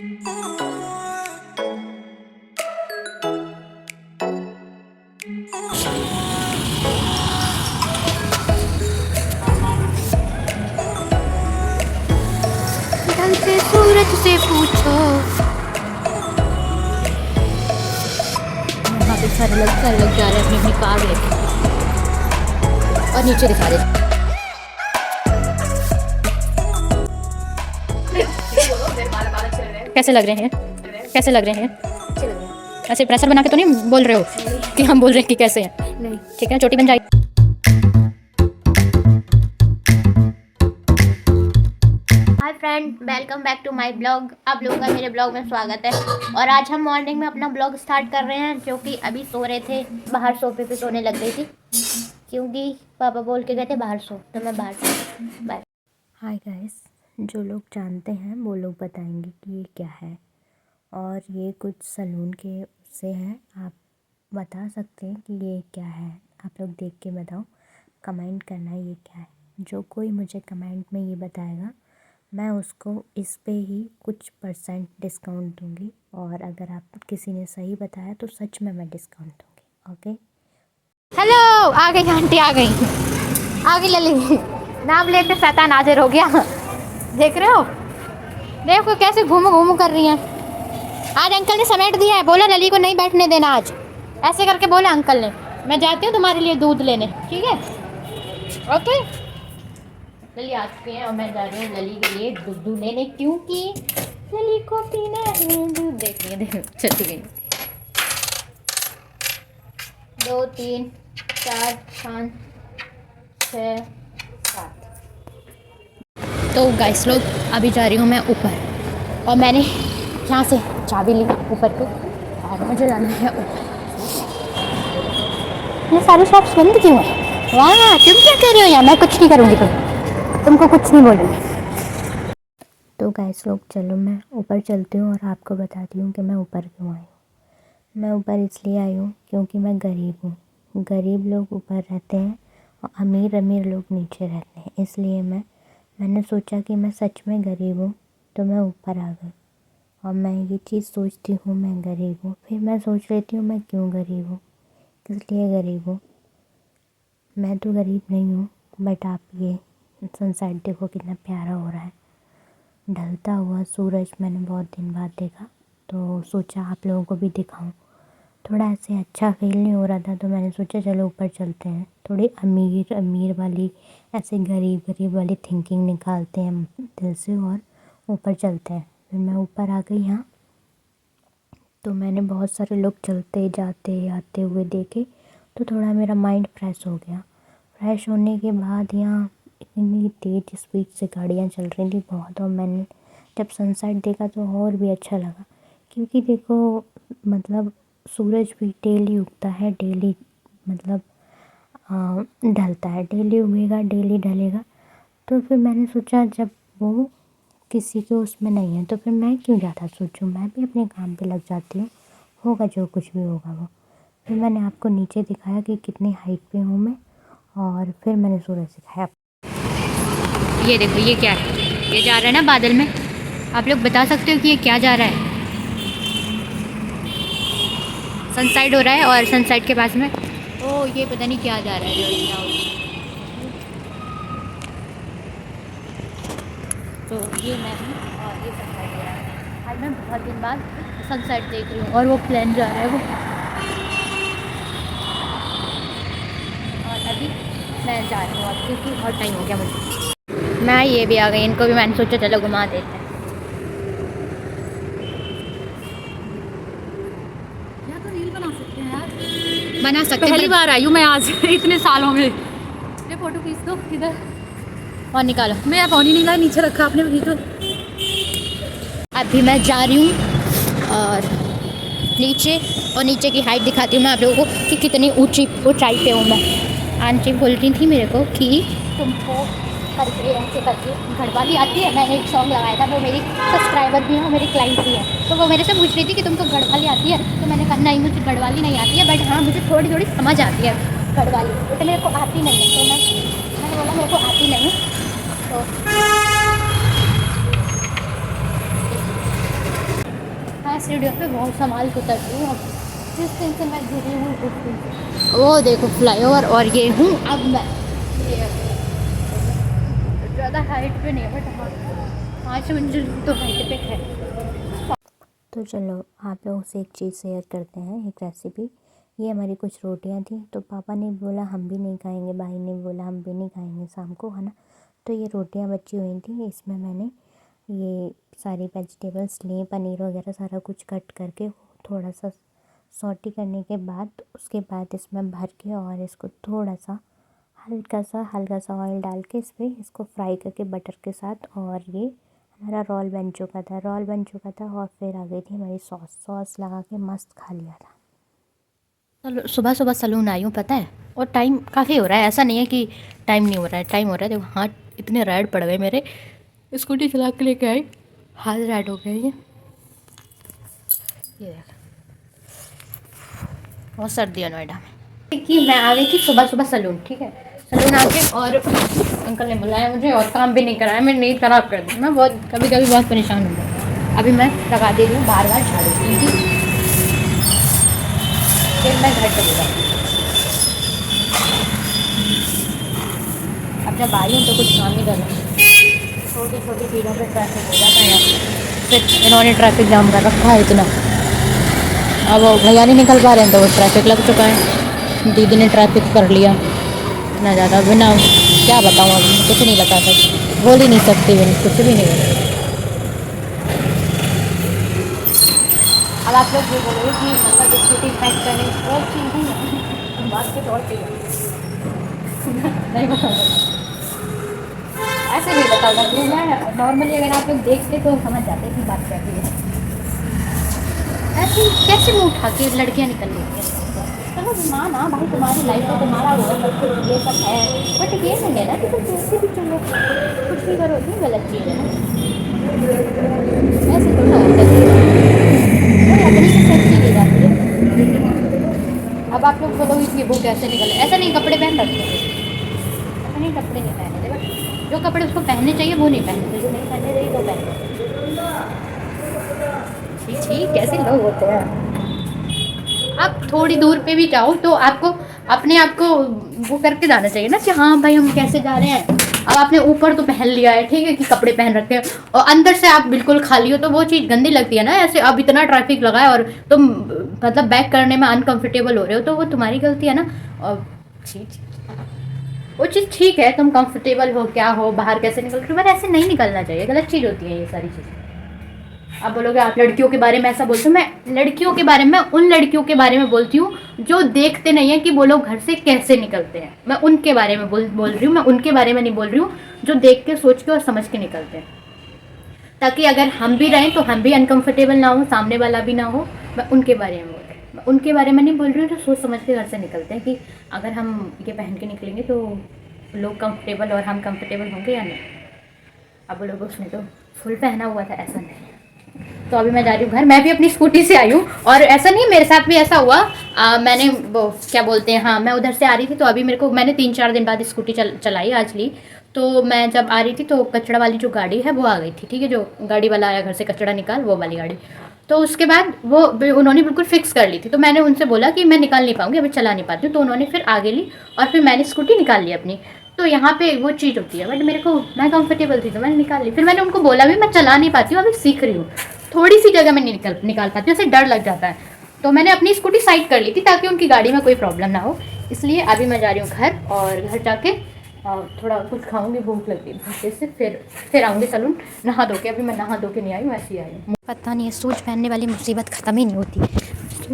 ढंग से सूरज से पूछो। वहाँ पे सारे लोग जा रहे हैं अपनी अपनी कार लेके और नीचे दिखा रहे। कैसे लग रहे हैं? कैसे लग रहे हैं? ऐसे प्रेशर बना के तो नहीं बोल रहे हो कि हम बोल रहे हैं कि कैसे हैं? नहीं, ठीक है, चोटी बन जाएगी। Hi friend, welcome back to my blog. आप लोगों का मेरे ब्लॉग में स्वागत है। और आज हम मॉर्निंग में अपना ब्लॉग स्टार्ट कर रहे हैं, क्योंकि अभी सो रहे थे। बाहर सोफे पे सोने लग गई थी, क्योंकि पापा बोल के गए थे बाहर सो, तो मैं बाहर सो। बाय। हाय गाइस, जो लोग जानते हैं वो लोग बताएंगे कि ये क्या है। और ये कुछ सलून के उससे हैं, आप बता सकते हैं कि ये क्या है। आप लोग देख के बताओ, कमेंट करना है ये क्या है। जो कोई मुझे कमेंट में ये बताएगा, मैं उसको इस पे ही कुछ % डिस्काउंट दूंगी। और अगर आप किसी ने सही बताया तो सच में मैं डिस्काउंट दूंगी। ओके, हेलो, आ गई आंटी, आ गई लली। नाम लेते शैतान हाजिर हो गया। देख रहे हो, देखो कैसे घूमू कर रही हैं। आज अंकल ने समेट दिया है, बोला लली को नहीं बैठने देना आज, ऐसे करके बोला अंकल ने। मैं जाती हूँ तुम्हारे लिए दूध लेने, ठीक है? ओके, लली आ चुके हैं और मैं जा रही हूँ लली के लिए दूध लेने, क्योंकि लली को पीना है दूध। देखिए चल गई। 2 3 4 5 6 7। तो गाइस लोग, अभी जा रही हूँ मैं ऊपर, और मैंने यहाँ से चाबी ली ऊपर को, और मुझे जाना है ऊपर। ये सारी शॉप्स बंद क्यों है? वाह, तुम क्या कर रहे हो यहाँ? मैं कुछ नहीं करूँगी, तुमको कुछ नहीं बोलूँगी। तो गाइस लोग, चलो मैं ऊपर चलती हूँ और आपको बताती हूँ कि मैं ऊपर क्यों आई हूँ। मैं ऊपर इसलिए आई हूँ क्योंकि मैं गरीब हूँ। गरीब लोग ऊपर रहते हैं और अमीर लोग नीचे रहते हैं। इसलिए मैंने सोचा कि मैं सच में गरीब हूँ, तो मैं ऊपर आ गई। और मैं ये चीज़ सोचती हूँ मैं गरीब हूँ, फिर मैं सोच लेती हूँ मैं क्यों गरीब हूँ, किस लिए गरीब हूँ। मैं तो गरीब नहीं हूँ, बट आप ये सनसेट देखो कितना प्यारा हो रहा है, ढलता हुआ सूरज मैंने बहुत दिन बाद देखा, तो सोचा आप लोगों को भी दिखाऊं। थोड़ा ऐसे अच्छा फील नहीं हो रहा था, तो मैंने सोचा चलो ऊपर चलते हैं। थोड़ी अमीर वाली, ऐसे गरीब वाली थिंकिंग निकालते हैं दिल से और ऊपर चलते हैं। फिर मैं ऊपर आ गई यहाँ, तो मैंने बहुत सारे लोग चलते जाते आते हुए देखे, तो थोड़ा मेरा माइंड फ्रेश हो गया। फ्रेश होने के बाद यहाँ इतनी तेज़ स्पीड से गाड़ियाँ चल रही थी बहुत, और मैंने जब सनसेट देखा तो और भी अच्छा लगा। क्योंकि देखो, मतलब सूरज भी डेली उगता है, डेली मतलब ढलता है, डेली उगेगा डेली ढलेगा। तो फिर मैंने सोचा जब वो किसी के उसमें नहीं है, तो फिर मैं क्यों ज़्यादा सोचूं, मैं भी अपने काम पे लग जाती हूँ, होगा जो कुछ भी होगा वो। फिर मैंने आपको नीचे दिखाया कि कितनी हाइट पे हूँ मैं, और फिर मैंने सूरज दिखाया। ये देखो, ये क्या है? ये जा रहा है ना बादल में। आप लोग बता सकते हो कि ये क्या जा रहा है? सनसेट हो रहा है, और सनसेट के पास में ये पता नहीं क्या जा रहा है, जो इतना तो ये मैं हूँ, और ये सनसेट हो रहा है। आज मैं बहुत दिन बाद सनसेट देख रही हूँ, और वो प्लेन जा रहा है वो। और अभी मैं जा रही हूँ अब, क्योंकि बहुत टाइम हो गया मुझे। मैं ये भी आ गई, इनको भी मैंने सोचा चलो घुमा देते हैं। या तो रील बना सकते हैं यार, बना सकते हैं। पहली बार आई हूँ मैं आज इतने सालों में। ये फोटो खींच दो इधर, और निकालो। मेरा फ़ोन ही नहीं लाया, नीचे रखा आपने भी। तो अभी मैं जा रही हूँ और नीचे की हाइट दिखाती हूँ मैं आप लोगों को कि कितनी ऊंचाई पे हूँ मैं। आंटी बोल रही थी मेरे को कि तुमको करके ऐसे करके गढ़वाली आती है। मैंने एक सॉन्ग लगाया था, वो मेरी सब्सक्राइबर भी है और मेरी क्लाइंट भी है, तो वो मेरे से पूछ रही थी कि तुमको गढ़वाली आती है। तो मैंने कहा नहीं, मुझे गढ़वाली नहीं आती है, बट हाँ मुझे थोड़ी थोड़ी समझ आती है गढ़वाली, बट मेरे को आती नहीं है। तो मैंने बोला मेरे को आती नहीं, तो वीडियो पे बहुत संभाल के उतरती हूँ। जिस दिन से मैं गिरी हूँ उस दिन से वो देखो फ्लाईओवर, और ये हूँ अब मैं ज़्यादा हाइट पे नहीं है बट हाँ 5 मंजिल तो हाइट पे है। तो चलो आप लोगों से एक चीज़ शेयर करते हैं, एक रेसिपी। ये हमारी कुछ रोटियां थी, तो पापा ने बोला हम भी नहीं खाएंगे, भाई ने बोला हम भी नहीं खाएंगे शाम को, है ना। तो ये रोटियां बची हुई थी, इसमें मैंने ये सारी वेजिटेबल्स लिए, पनीर वगैरह सारा कुछ कट करके थोड़ा सा सॉटी करने के बाद उसके बाद इसमें भर के और इसको थोड़ा सा हल्का सा ऑयल डाल के इस पर इसको फ्राई करके बटर के साथ, और ये हमारा रोल बन चुका था। और फिर आ गई थी हमारी सॉस लगा के मस्त खा लिया था। चलो सुबह सुबह सलून आई हूँ पता है, और टाइम काफ़ी हो रहा है, ऐसा नहीं है कि टाइम नहीं हो रहा है, टाइम हो रहा है। देखो हाथ इतने रेड पड़ गए मेरे, स्कूटी चला के लेके आई, हाथ रेड हो गए ये देख, बहुत सर्दी है नोएडा में। कि मैं आ गई थी सुबह सुबह सलून, ठीक है, सलून आके और अंकल ने बुलाया मुझे और काम भी नहीं कराया, मैं नींद खराब कर दी। मैं बहुत कभी बहुत परेशान हूँ। अभी मैं लगा दे रही हूँ बार झाड़ू, फिर मैं घर चली जाऊँ। अब जब आई हूँ तो कुछ काम नहीं कर रहा, छोटी छोटी चीज़ों पर ट्रैफिक हो जाता है। फिर इन्होंने ट्रैफिक जाम कर रखा है इतना, अब वो भैया नहीं निकल पा रहे हैं तो वो ट्रैफिक लग चुका है। दीदी ने ट्रैफिक कर लिया इतना ज़्यादा, बिना क्या बताऊँ, अब कुछ नहीं बता सकती, बोल ही नहीं सकती, मैंने कुछ भी नहीं बोला। अब आप लोग ये बोलोगे कि मतलब स्कूटी पैक करें और चीज़ बात के तौर पर नहीं बता, ऐसे नहीं बताऊँगा कि मैं नॉर्मली अगर आप लोग देखते तो समझ जाते कि बात कैसी है। ऐसे कैसे मुँह उठा के लड़कियाँ निकल लेती हैं। चलो ना ना भाई, तुम्हारी लाइफ है, तुम्हारा वो सब कुछ ये सब है, बट ये नहीं है ना कि तुम कैसे भी चलो कुछ भी करो, ये गलत चीज़ है ना। ऐसे तो ना होता है, अपनी से सेफ्टी ली जाती है। अब आप लोग बोलोगे कि वो कैसे निकले, ऐसा नहीं, कपड़े पहन रखते हैं, ऐसा नहीं कपड़े नहीं पहने थे, बट जो कपड़े उसको पहनने चाहिए वो नहीं पहनते, जो नहीं पहनने चाहिए वो पहनते। छी कैसे लोग होते हैं। आप थोड़ी दूर पे भी जाओ तो आपको अपने आप को वो करके जाना चाहिए ना कि हाँ भाई हम कैसे जा रहे हैं। अब आपने ऊपर तो पहन लिया है, ठीक है, कि कपड़े पहन रखे हैं, और अंदर से आप बिल्कुल खाली हो तो वो चीज़ गंदी लगती है ना। ऐसे अब इतना ट्रैफिक लगा है और तुम मतलब बैक करने में अनकंफर्टेबल हो रहे हो तो वो तुम्हारी गलती है ना। और वो चीज़ ठीक है, तुम कंफर्टेबल हो क्या हो, बाहर कैसे निकल रहे हो, पर ऐसे नहीं निकलना चाहिए, गलत चीज़ होती है ये सारी चीज़ें। आप बोलोगे आप लड़कियों के बारे में ऐसा बोलते हो, मैं लड़कियों के बारे में उन लड़कियों के बारे में बोलती हूँ जो देखते नहीं है कि वो लोग घर से कैसे निकलते हैं, मैं उनके बारे में बोल रही हूँ। मैं उनके बारे में नहीं बोल रही हूँ जो देख के सोच के और समझ के निकलते हैं, ताकि अगर हम भी रहें तो हम भी अनकंफर्टेबल ना हो, सामने वाला भी ना हो। मैं उनके बारे में बोल रही हूँ, मैं उनके बारे में नहीं बोल रही हूँ जो सोच समझ के घर से निकलते हैं कि अगर हम ये पहन के निकलेंगे तो लोग कंफर्टेबल और हम कंफर्टेबल होंगे या नहीं। अब वो लोग उसने तो फुल पहना हुआ था, ऐसा नहीं। तो अभी मैं जा रही हूँ घर, मैं भी अपनी स्कूटी से आई हूँ, और ऐसा नहीं मेरे साथ भी ऐसा हुआ। मैंने वो क्या बोलते हैं, हाँ मैं उधर से आ रही थी तो अभी मैंने 3-4 दिन बाद स्कूटी चलाई आज ली। तो मैं जब आ रही थी तो कचरा वाली जो गाड़ी है वो आ गई थी, ठीक है, जो गाड़ी वाला आया घर से कचरा निकाल, वो वाली गाड़ी। तो उसके बाद वो उन्होंने बिल्कुल फिक्स कर ली थी, तो मैंने उनसे बोला कि मैं निकाल नहीं पाऊँगी, अभी चला नहीं पाती हूँ, तो उन्होंने फिर आगे ली और फिर मैंने स्कूटी निकाल ली अपनी। तो यहाँ पे वो चीज़ होती है, बट मैं कंफर्टेबल थी तो मैंने निकाल ली। फिर मैंने उनको बोला भी मैं चला नहीं पाती हूँ, अभी सीख रही हूँ, थोड़ी सी जगह में निकाल पाती हूँ, उससे डर लग जाता है। तो मैंने अपनी स्कूटी साइड कर ली थी ताकि उनकी गाड़ी में कोई प्रॉब्लम ना हो। इसलिए अभी मैं जा रही हूँ घर, और घर जाके थोड़ा कुछ खाऊंगी, भूख लग गई भूखे से, फिर आऊँगी सलून नहा धो के। अभी मैं नहा धो के नहीं आई हूँ, ऐसे ही आई हूँ। पता नहीं है, सूज पहनने वाली मुसीबत ख़त्म ही नहीं होती,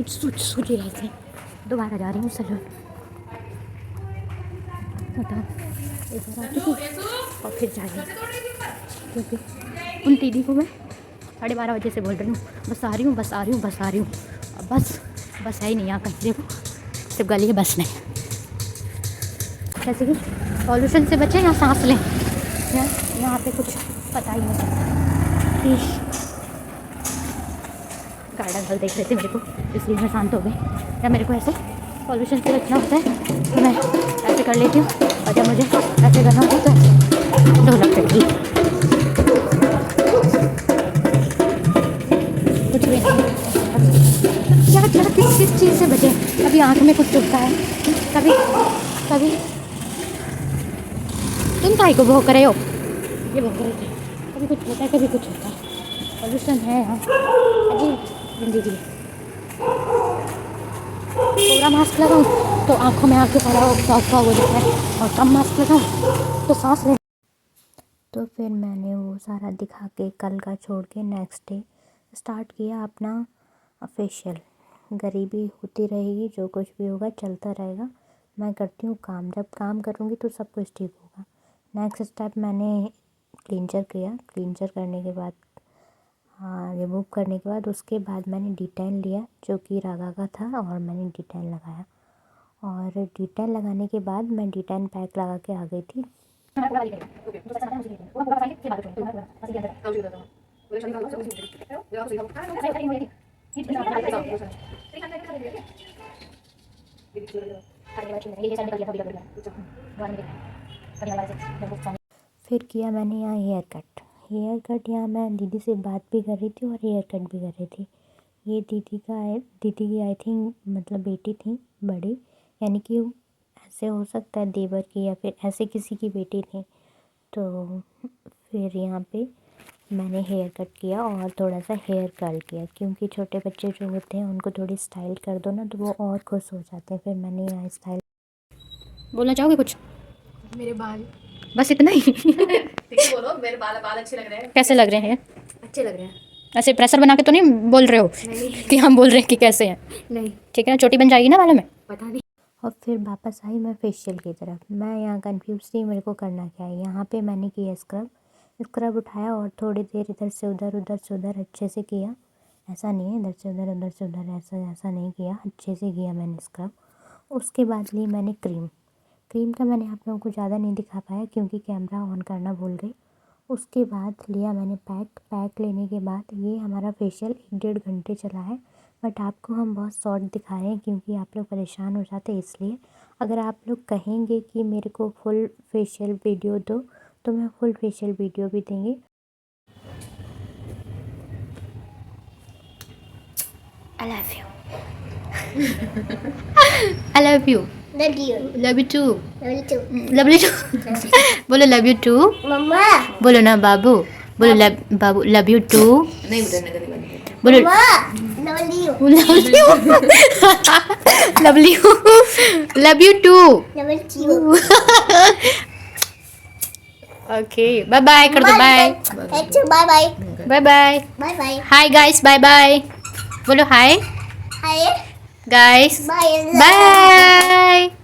सूज ही रहती है। दोबारा जा रही हूँ सलून, बताओ, एक बार आती थी और फिर जा रही हूँ, क्योंकि उन दीदी को मैं 12:30 बजे से बोल रही हूँ बस आ रही हूँ, बस आ रही हूँ, बस आ रही हूँ। अब बस है ही नहीं यहाँ कहीं, देखो सिर्फ गली है, बस नहीं। जैसे कि पॉल्यूशन से बचे या सांस लें, यहाँ पे कुछ पता ही नहीं चलता कि गार्डन हल देख रहे थे मेरे को, इसलिए मैं शांत हो गई। या मेरे को ऐसे पॉल्यूशन से बचना होता है तो मैं ऐसे कर लेती हूँ, और जब मुझे ऐसे करना होता है तो ऐसे ढोलक चढ़ी, कुछ भी नहीं। कभी आँख में कुछ चुभता है, कभी कभी। तुम काहे को भौंक रहे हो? ये भौंक रहे थे। कभी कुछ होता है, कभी कुछ होता है। पोल्यूशन है यहाँ, अजीब जिंदगी है। पूरा मास्क लगाऊं तो आँखों में आके सारा फॉग हो जाता है, और कम मास्क लगाऊं तो सांस ले। तो फिर मैंने वो सारा दिखा के कल का छोड़ के नेक्स्ट डे स्टार्ट किया अपना फेशियल। गरीबी होती रहेगी, जो कुछ भी होगा चलता रहेगा। मैं करती हूँ काम, जब काम करूँगी तो सब कुछ ठीक होगा। नेक्स्ट स्टेप मैंने क्लींजर किया। क्लींजर करने के बाद रिमूव करने के बाद उसके बाद मैंने डिटेन लिया जो कि रागा का था, और मैंने डिटेन लगाया। और डिटेन लगाने के बाद मैं डिटेन पैक लगा के आ गई थी। फिर किया मैंने यहाँ हेयर कट यहाँ मैं दीदी से बात भी कर रही थी और हेयर कट भी कर रही थी। ये दीदी की आई थिंक मतलब बेटी थी बड़ी, यानी कि ऐसे हो सकता है देवर की या फिर ऐसे किसी की बेटी थी। तो फिर यहाँ पे मैंने हेयर कट किया और थोड़ा सा हेयर कर्ल किया, क्योंकि छोटे बच्चे जो होते हैं उनको थोड़ी स्टाइल कर दो ना तो वो और खुश हो जाते हैं। फिर मैंने यहाँ स्टाइल। बोलना चाहोगे कुछ? मेरे बाल बस इतना ही? बोलो, मेरे बाल अच्छे लग रहे हैं। कैसे लग रहे हैं? अच्छे लग रहे हैं। ऐसे प्रेशर बना के तो नहीं बोल रहे हो कि हम बोल रहे हैं कि कैसे हैं? नहीं, ठीक है ना, चोटी बन जाएगी ना बालों में। पता नहीं। और फिर वापस आई मैं फेशियल की तरफ। मैं यहाँ कंफ्यूज थी मेरे को करना क्या है। यहाँ पे मैंने किया स्क्रब उठाया और थोड़ी देर इधर से उधर अच्छे से किया। ऐसा नहीं है इधर से उधर ऐसा नहीं किया, अच्छे से किया मैंने स्क्रब। उसके बाद ली मैंने क्रीम का मैंने आप लोगों को ज़्यादा नहीं दिखा पाया क्योंकि कैमरा ऑन करना भूल गई। उसके बाद लिया मैंने पैक लेने के बाद ये हमारा फेशियल 1-1.5 घंटे चला है। बट आपको हम बहुत शॉर्ट दिखा रहे हैं क्योंकि आप लोग परेशान हो जाते हैं, इसलिए। अगर आप लोग कहेंगे कि मेरे को फुल फेशियल वीडियो दो तो मैं फुल फेशियल वीडियो भी देंगे। I love you. I love you. Love you too. Love you too. बोलो लव यू टू। मम्मा बोलो ना बाबू। बोलो बाबू लव यू टू। नहीं बोलो, बोलो love you too. Okay bye bye कर दो। Bye bye bye bye bye bye bye hi guys. Bye bye बोलो hi hi guys. Bye bye.